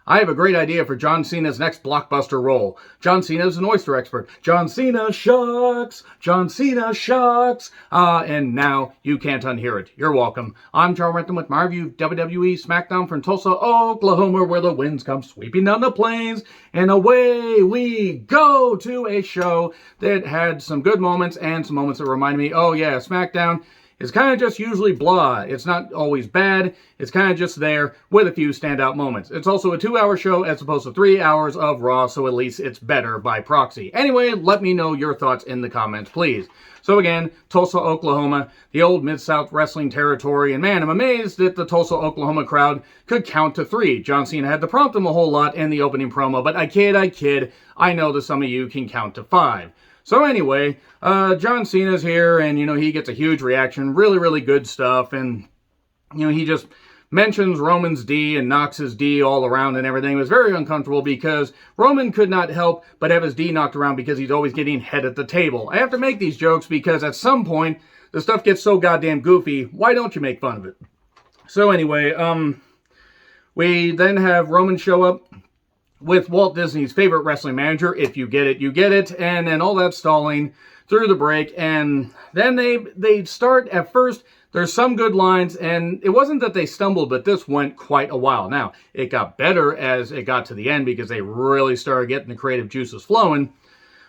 I have a great idea for John Cena's next blockbuster role. John Cena is an oyster expert. John Cena shucks. John Cena shucks. And now you can't unhear it. You're welcome. I'm Charles Renton with my review of WWE Smackdown from Tulsa, Oklahoma, where the winds come sweeping down the plains. And away we go to a show that had some good moments and some moments that reminded me, oh yeah, Smackdown is kind of just usually blah. It's not always bad. It's kind of just there with a few standout moments. It's also a 2-hour show as opposed to 3 hours of Raw, so at least it's better by proxy. Anyway, let me know your thoughts in the comments, please. So again, Tulsa, Oklahoma, the old Mid-South wrestling territory, and man, I'm amazed that the Tulsa, Oklahoma crowd could count to 3. John Cena had to prompt them a whole lot in the opening promo, but I kid. I know that some of you can count to 5. So anyway, John Cena's here, and, he gets a huge reaction. Really good stuff. And, he just mentions Roman's D and knocks his D all around and everything. It was very uncomfortable because Roman could not help but have his D knocked around because he's always getting head at the table. I have to make these jokes because at some point, the stuff gets so goddamn goofy. Why don't you make fun of it? So anyway, we then have Roman show up with Walt Disney's favorite wrestling manager. If you get it, you get it. And then all that stalling through the break. And then they start, at first, there's some good lines. And it wasn't that they stumbled, but this went quite a while. Now, it got better as it got to the end because they really started getting the creative juices flowing.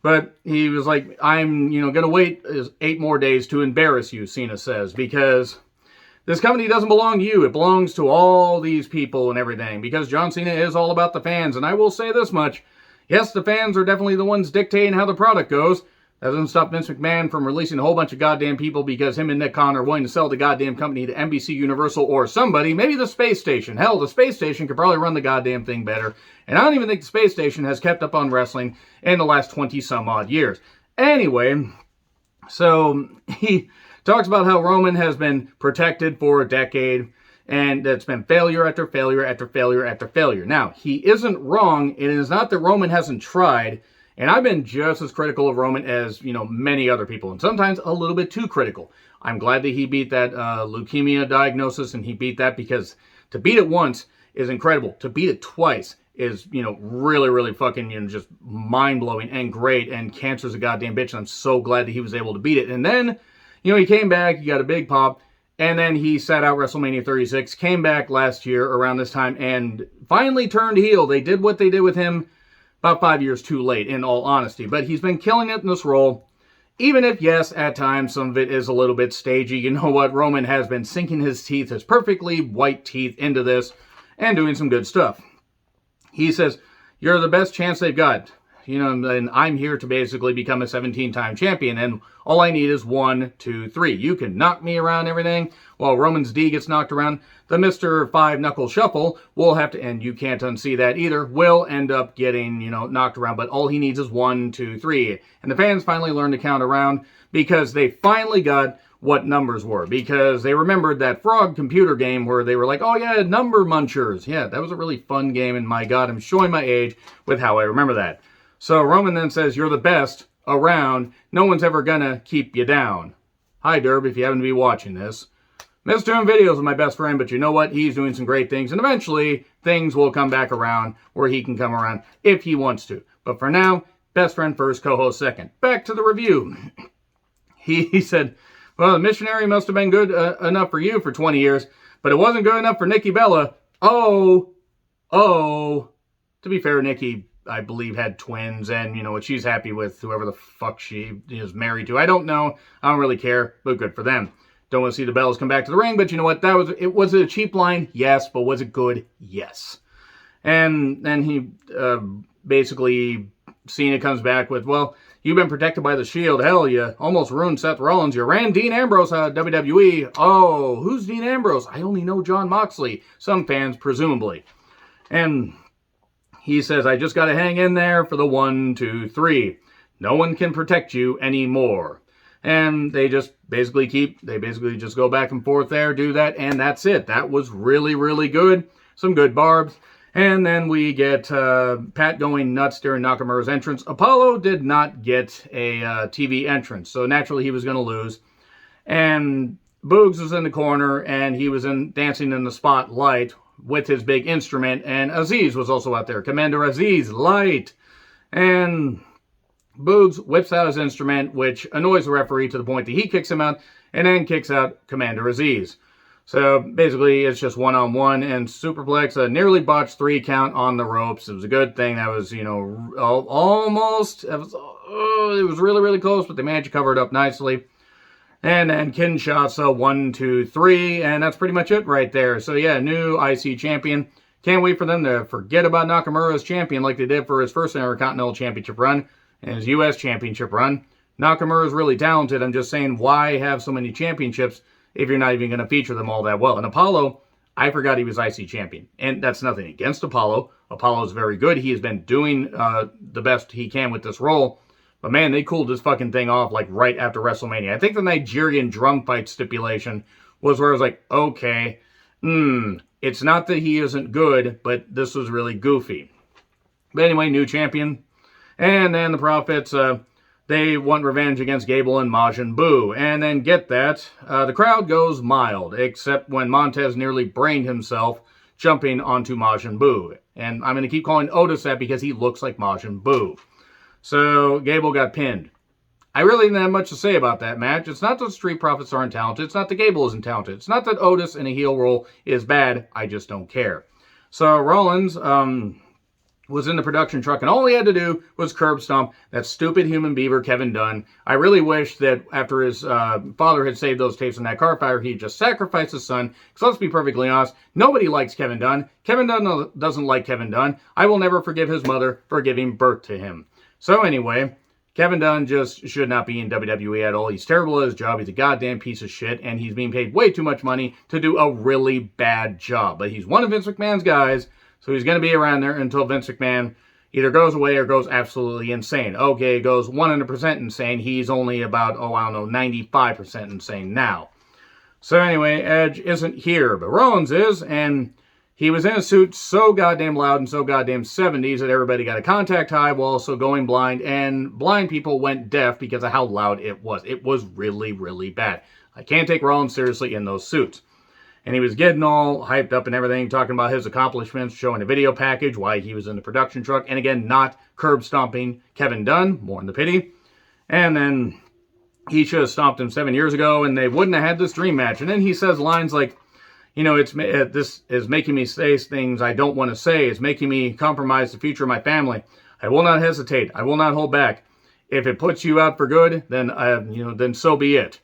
But he was like, I'm, going to wait 8 more days to embarrass you, Cena says, because this company doesn't belong to you. It belongs to all these people and everything, because John Cena is all about the fans. And I will say this much. Yes, the fans are definitely the ones dictating how the product goes. That doesn't stop Vince McMahon from releasing a whole bunch of goddamn people because him and Nick Khan are willing to sell the goddamn company to NBC Universal or somebody. Maybe the space station. Hell, the space station could probably run the goddamn thing better. And I don't even think the space station has kept up on wrestling in the last 20 some odd years. Anyway, so he talks about how Roman has been protected for a decade, and it's been failure after failure after failure after failure. Now, he isn't wrong. It is not that Roman hasn't tried, and I've been just as critical of Roman as, many other people, and sometimes a little bit too critical. I'm glad that he beat that leukemia diagnosis, and he beat that because to beat it once is incredible. To beat it twice is, really fucking, just mind-blowing and great, and cancer's a goddamn bitch, and I'm so glad that he was able to beat it. And then he came back, he got a big pop, and then he sat out WrestleMania 36, came back last year around this time, and finally turned heel. They did what they did with him about 5 years too late, in all honesty. But he's been killing it in this role, even if, yes, at times some of it is a little bit stagey. You know what? Roman has been sinking his teeth, his perfectly white teeth, into this, and doing some good stuff. He says, you're the best chance they've got. And I'm here to basically become a 17-time champion, and all I need is 1, 2, 3. You can knock me around everything. While Roman's D gets knocked around, the Mr. 5-knuckle shuffle will have to, and you can't unsee that either, will end up getting, knocked around, but all he needs is 1, 2, 3. And the fans finally learned to count around because they finally got what numbers were, because they remembered that frog computer game where they were like, oh yeah, number munchers. Yeah, that was a really fun game, and my God, I'm showing my age with how I remember that. So Roman then says, you're the best around. No one's ever gonna keep you down. Hi, Derb, if you happen to be watching this. Miss doing videos with my best friend, but you know what? He's doing some great things, and eventually things will come back around where he can come around if he wants to. But for now, best friend first, co-host second. Back to the review. He said, well, the missionary must have been good enough for you for 20 years, but it wasn't good enough for Nikki Bella. Oh. To be fair, Nikki, I believe, had twins, and, she's happy with whoever the fuck she is married to. I don't know. I don't really care, but good for them. Don't want to see the Bellas come back to the ring, but you know what? Was it a cheap line? Yes. But was it good? Yes. And then he basically, Cena comes back with, well, you've been protected by the Shield. Hell, you almost ruined Seth Rollins. You ran Dean Ambrose out of WWE. Oh, who's Dean Ambrose? I only know Jon Moxley. Some fans, presumably. And he says, I just got to hang in there for the 1, 2, 3. No one can protect you anymore. And they just basically just go back and forth there, do that, and that's it. That was really good. Some good barbs. And then we get Pat going nuts during Nakamura's entrance. Apollo did not get a TV entrance, so naturally he was going to lose. And Boogs was in the corner, and he was dancing in the spotlight, with his big instrument, and Aziz was also out there. Commander Aziz, light. And Boogs whips out his instrument, which annoys the referee to the point that he kicks him out, and then kicks out Commander Aziz. So basically, it's just one-on-one, and Superplex, a nearly botched 3 count on the ropes. It was a good thing. That was, almost, it was really, really close, but they managed to cover it up nicely. And then Kinshasa, 1, 2, 3, and that's pretty much it right there. So yeah, new IC champion. Can't wait for them to forget about Nakamura as champion like they did for his first Intercontinental Championship run and his U.S. Championship run. Nakamura is really talented. I'm just saying, why have so many championships if you're not even going to feature them all that well? And Apollo, I forgot he was IC champion. And that's nothing against Apollo. Apollo is very good. He has been doing the best he can with this role. But man, they cooled this fucking thing off like right after WrestleMania. I think the Nigerian drum fight stipulation was where I was like, okay, it's not that he isn't good, but this was really goofy. But anyway, new champion. And then the Profits, they want revenge against Gable and Majin Buu. And then get that, the crowd goes mild, except when Montez nearly brained himself jumping onto Majin Buu. And I'm going to keep calling Otis that because he looks like Majin Buu. So Gable got pinned. I really didn't have much to say about that match. It's not that the Street Profits aren't talented. It's not that Gable isn't talented. It's not that Otis in a heel role is bad. I just don't care. So Rollins was in the production truck, and all he had to do was curb stomp that stupid human beaver, Kevin Dunn. I really wish that after his father had saved those tapes in that car fire, he'd just sacrifice his son. Because let's be perfectly honest, nobody likes Kevin Dunn. Kevin Dunn doesn't like Kevin Dunn. I will never forgive his mother for giving birth to him. So anyway, Kevin Dunn just should not be in WWE at all. He's terrible at his job. He's a goddamn piece of shit, and he's being paid way too much money to do a really bad job. But he's one of Vince McMahon's guys, so he's going to be around there until Vince McMahon either goes away or goes absolutely insane. Okay, goes 100% insane. He's only about, 95% insane now. So anyway, Edge isn't here, but Rollins is, and he was in a suit so goddamn loud and so goddamn 70s that everybody got a contact high while also going blind, and blind people went deaf because of how loud it was. It was really, really bad. I can't take Rollins seriously in those suits. And he was getting all hyped up and everything, talking about his accomplishments, showing a video package, why he was in the production truck, and again, not curb stomping Kevin Dunn, more in the pity. And then he should have stomped him 7 years ago, and they wouldn't have had this dream match. And then he says lines like, this is making me say things I don't want to say. It's making me compromise the future of my family. I will not hesitate. I will not hold back. If it puts you out for good, then so be it.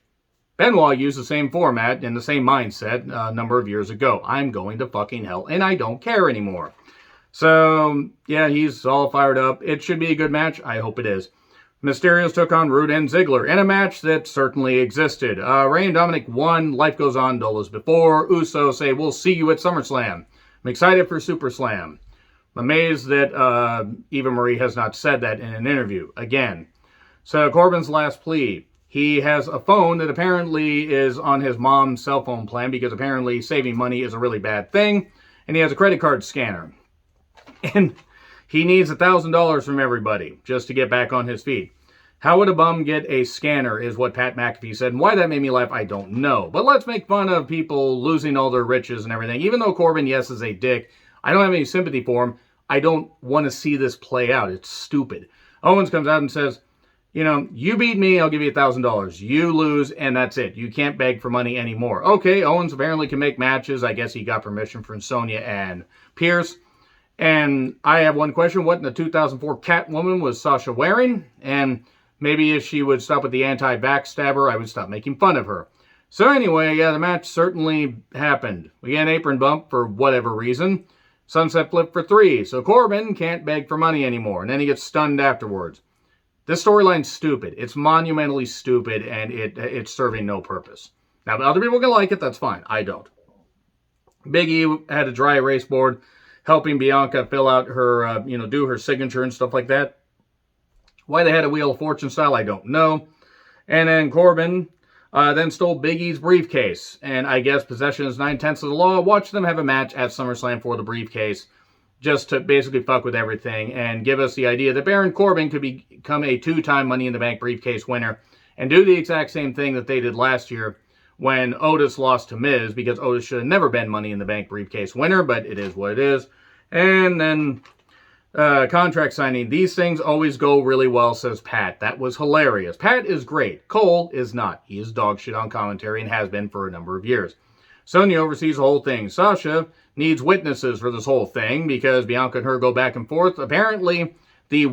Benoit used the same format and the same mindset a number of years ago. I'm going to fucking hell, and I don't care anymore. So, yeah, he's all fired up. It should be a good match. I hope it is. Mysterios took on Rude and Ziggler in a match that certainly existed. Rey and Dominic won. Life goes on, dull as before. Uso say, we'll see you at SummerSlam. I'm excited for Super Slam. I'm amazed that Eva Marie has not said that in an interview. Again. So Corbin's last plea. He has a phone that apparently is on his mom's cell phone plan because apparently saving money is a really bad thing. And he has a credit card scanner. And he needs $1,000 from everybody just to get back on his feet. How would a bum get a scanner is what Pat McAfee said. And why that made me laugh, I don't know. But let's make fun of people losing all their riches and everything. Even though Corbin, yes, is a dick, I don't have any sympathy for him. I don't want to see this play out. It's stupid. Owens comes out and says, you beat me, I'll give you $1,000. You lose, and that's it. You can't beg for money anymore. Okay, Owens apparently can make matches. I guess he got permission from Sonya and Pierce. And I have one question. What in the 2004 Catwoman was Sasha wearing? And maybe if she would stop with the anti-backstabber, I would stop making fun of her. So anyway, yeah, the match certainly happened. We get an apron bump for whatever reason. Sunset flip for 3. So Corbin can't beg for money anymore. And then he gets stunned afterwards. This storyline's stupid. It's monumentally stupid, and it's serving no purpose. Now, if other people can like it, that's fine. I don't. Big E had a dry erase board helping Bianca fill out her, do her signature and stuff like that. Why they had a Wheel of Fortune style, I don't know. And then Corbin then stole Big E's briefcase. And I guess possession is 9/10 of the law. Watch them have a match at SummerSlam for the briefcase, just to basically fuck with everything and give us the idea that Baron Corbin could become a 2-time Money in the Bank briefcase winner and do the exact same thing that they did last year when Otis lost to Miz, because Otis should have never been Money in the Bank briefcase winner, but it is what it is. And then contract signing. These things always go really well, says Pat. That was hilarious. Pat is great. Cole is not. He is dog shit on commentary and has been for a number of years. Sonya oversees the whole thing. Sasha needs witnesses for this whole thing because Bianca and her go back and forth. Apparently, the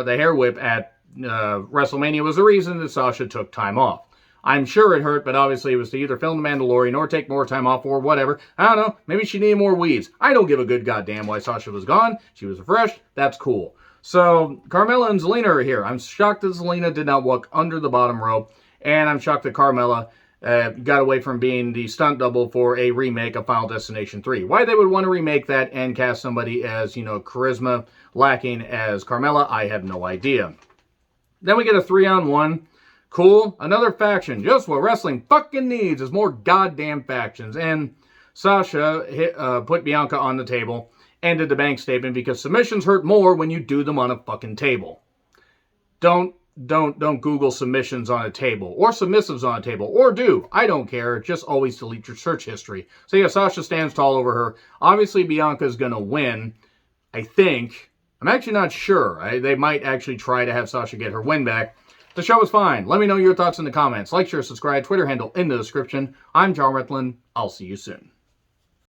hair whip at WrestleMania was the reason that Sasha took time off. I'm sure it hurt, but obviously it was to either film The Mandalorian or take more time off or whatever. I don't know. Maybe she needed more weeds. I don't give a good goddamn why Sasha was gone. She was refreshed. That's cool. So, Carmella and Zelina are here. I'm shocked that Zelina did not walk under the bottom rope. And I'm shocked that Carmella got away from being the stunt double for a remake of Final Destination 3. Why they would want to remake that and cast somebody as, charisma lacking as Carmella, I have no idea. Then we get a 3-on-1. Cool. Another faction. Just what wrestling fucking needs is more goddamn factions. And Sasha put Bianca on the table and did the bank statement because submissions hurt more when you do them on a fucking table. Don't Google submissions on a table or submissives on a table, or do. I don't care. Just always delete your search history. So yeah, Sasha stands tall over her. Obviously, Bianca's going to win, I think. I'm actually not sure. They might actually try to have Sasha get her win back. The show was fine. Let me know your thoughts in the comments. Like, share, subscribe, Twitter handle in the description. I'm John Ritlin. I'll see you soon.